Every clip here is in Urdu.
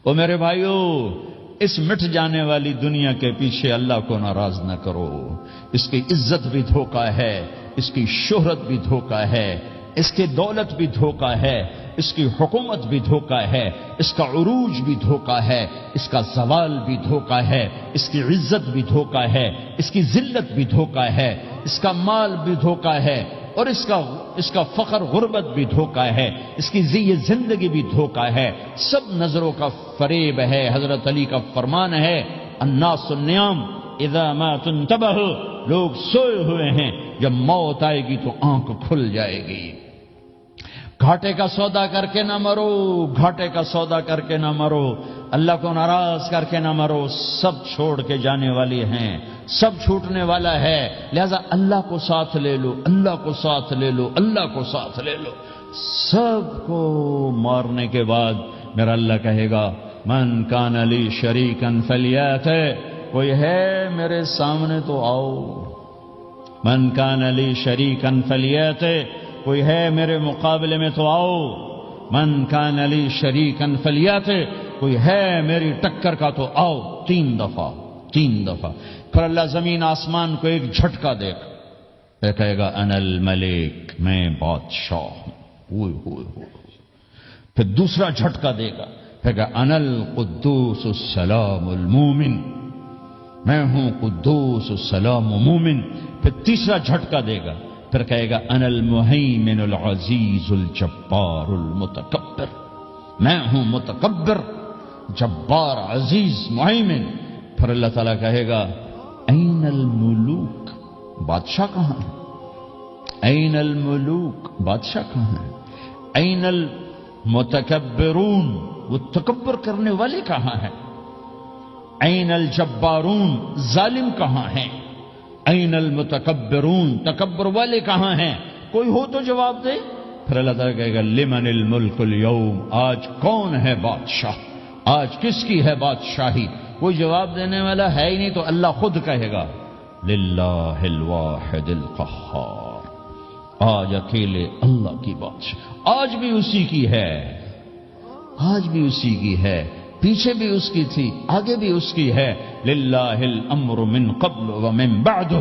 او میرے بھائیو، اس مٹ جانے والی دنیا کے پیچھے اللہ کو ناراض نہ کرو. اس کی عزت بھی دھوکہ ہے، اس کی شہرت بھی دھوکہ ہے، اس کی دولت بھی دھوکہ ہے، اس کی حکومت بھی دھوکہ ہے، اس کا عروج بھی دھوکہ ہے، اس کا زوال بھی دھوکہ ہے، اس کی عزت بھی دھوکہ ہے، اس کی ذلت بھی دھوکہ ہے، اس کا مال بھی دھوکہ ہے، اور اس کا فخر غربت بھی دھوکہ ہے، اس کی زندگی بھی دھوکہ ہے. سب نظروں کا فریب ہے. حضرت علی کا فرمان ہے، الناس النیام اذا ما تنتبہ، لوگ سوئے ہوئے ہیں، جب موت آئے گی تو آنکھ کھل جائے گی. گھاٹے کا سودا کر کے نہ مرو، گھاٹے کا سودا کر کے نہ مرو، اللہ کو ناراض کر کے نہ مرو. سب چھوڑ کے جانے والی ہیں، سب چھوٹنے والا ہے، لہذا اللہ کو ساتھ لے لو، اللہ کو ساتھ لے لو، اللہ کو ساتھ لے لو. سب کو مارنے کے بعد میرا اللہ کہے گا، من کان لی شریکن فلیات، کوئی ہے میرے سامنے تو آؤ. من کان لی شریکن فلیات، کوئی ہے میرے مقابلے میں تو آؤ. من کان لی شریکن فلیات، کوئی ہے میری ٹکر کا تو آؤ. 3 دفعہ 3 دفعہ. پھر اللہ زمین آسمان کو ایک جھٹکا دے گا، پھر کہے گا انا الملک، میں بادشاہ ہوں. پھر دوسرا جھٹکا دے گا، پھر کہا انا القدوس السلام المومن، میں ہوں قدوس السلام مومن. پھر تیسرا جھٹکا دے گا، پھر کہے گا انا المہیمن العزیز الجبار المتکبر، میں ہوں متکبر، جبار، عزیز، مہیمن. پھر اللہ تعالیٰ کہے گا این الملوک، بادشاہ کہاں ہے؟ این الملوک، بادشاہ کہاں ہے؟ این المتکبرون، وہ تکبر کرنے والے کہاں ہیں؟ این الجبارون، ظالم کہاں ہیں؟ این المتکبرون، تکبر والے کہاں ہیں؟ کوئی ہو تو جواب دے. پھر اللہ تعالیٰ کہے گا لمن الملک اليوم، آج کون ہے بادشاہ؟ آج کس کی ہے بادشاہی؟ کوئی جواب دینے والا ہے ہی نہیں، تو اللہ خود کہے گا للہ الواحد القہار، آج اکیلے اللہ کی بادشاہ. آج بھی اسی کی ہے، آج بھی اسی کی ہے، پیچھے بھی اس کی تھی، آگے بھی اس کی ہے. للہ الامر من قبل ومن بعدہ،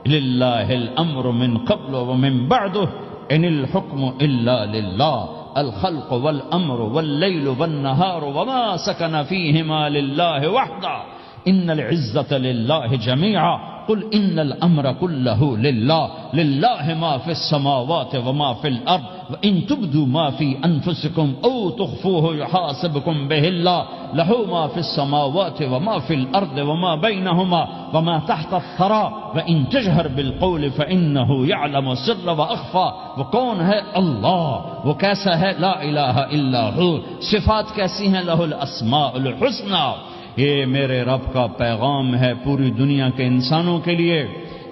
للہ الامر من قبل ومن بعدہ، ان الحکم الا للہ، الخلق والامر واللیل والنہار وما سکن فیہما للہ وحدہ، ان العزت للہ جمیعا، قل ان الامر کلہ للہ، للہ ما فی السماوات وما فی الارض، وان تبدوا ما فی انفسکم او تخفوه یحاسبکم بہ اللہ، لہ ما فی السماوات وما فی الارض وما بینہما وما تحت الثرى، وان تجہر بالقول فانہ یعلم السر واخفى. وہ کون ہے؟ اللہ. وہ کیسا ہے؟ لا الہ الا ہو. صفات کیسی ہیں؟ لہ الاسماء الحسنى. یہ میرے رب کا پیغام ہے پوری دنیا کے انسانوں کے لیے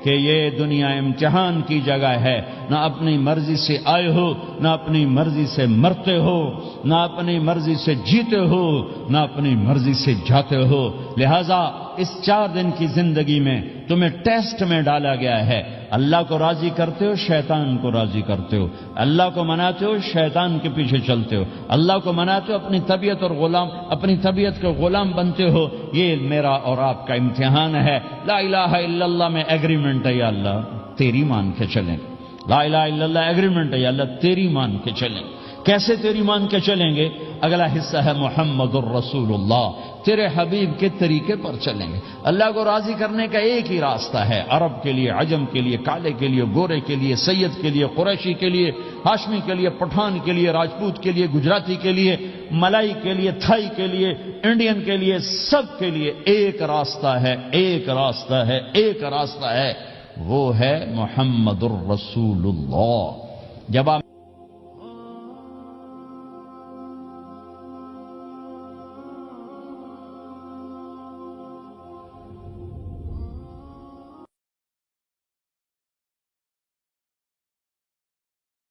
کہ یہ دنیا امتحان کی جگہ ہے. نہ اپنی مرضی سے آئے ہو، نہ اپنی مرضی سے مرتے ہو، نہ اپنی مرضی سے جیتے ہو، نہ اپنی مرضی سے جاتے ہو. لہذا اس 4 دن کی زندگی میں تمہیں ٹیسٹ میں ڈالا گیا ہے. اللہ کو راضی کرتے ہو، شیطان کو راضی کرتے ہو. اللہ کو مناتے ہو، شیطان کے پیچھے چلتے ہو. اللہ کو مناتے ہو، اپنی طبیعت اور اپنی طبیعت کے غلام بنتے ہو. یہ میرا اور آپ کا امتحان ہے. لا الہ الا اللہ میں ایگریمنٹ ہے، یا اللہ تیری مان کے چلیں. لا الہ الا اللہ ایگریمنٹ ہے، یا اللہ تیری مان کے چلیں. کیسے تیری مان کے چلیں گے؟ اگلا حصہ ہے محمد الرسول اللہ، تیرے حبیب کے طریقے پر چلیں گے. اللہ کو راضی کرنے کا ایک ہی راستہ ہے، عرب کے لیے، عجم کے لیے، کالے کے لیے، گورے کے لیے، سید کے لیے، قریشی کے لیے، ہاشمی کے لیے، پٹھان کے لیے، راجپوت کے لیے، گجراتی کے لیے، ملائی کے لیے، تھائی کے لیے، انڈین کے لیے، سب کے لیے ایک راستہ ہے، ایک راستہ ہے، ایک راستہ ہے. وہ ہے محمد الرسول اللہ. جب آپ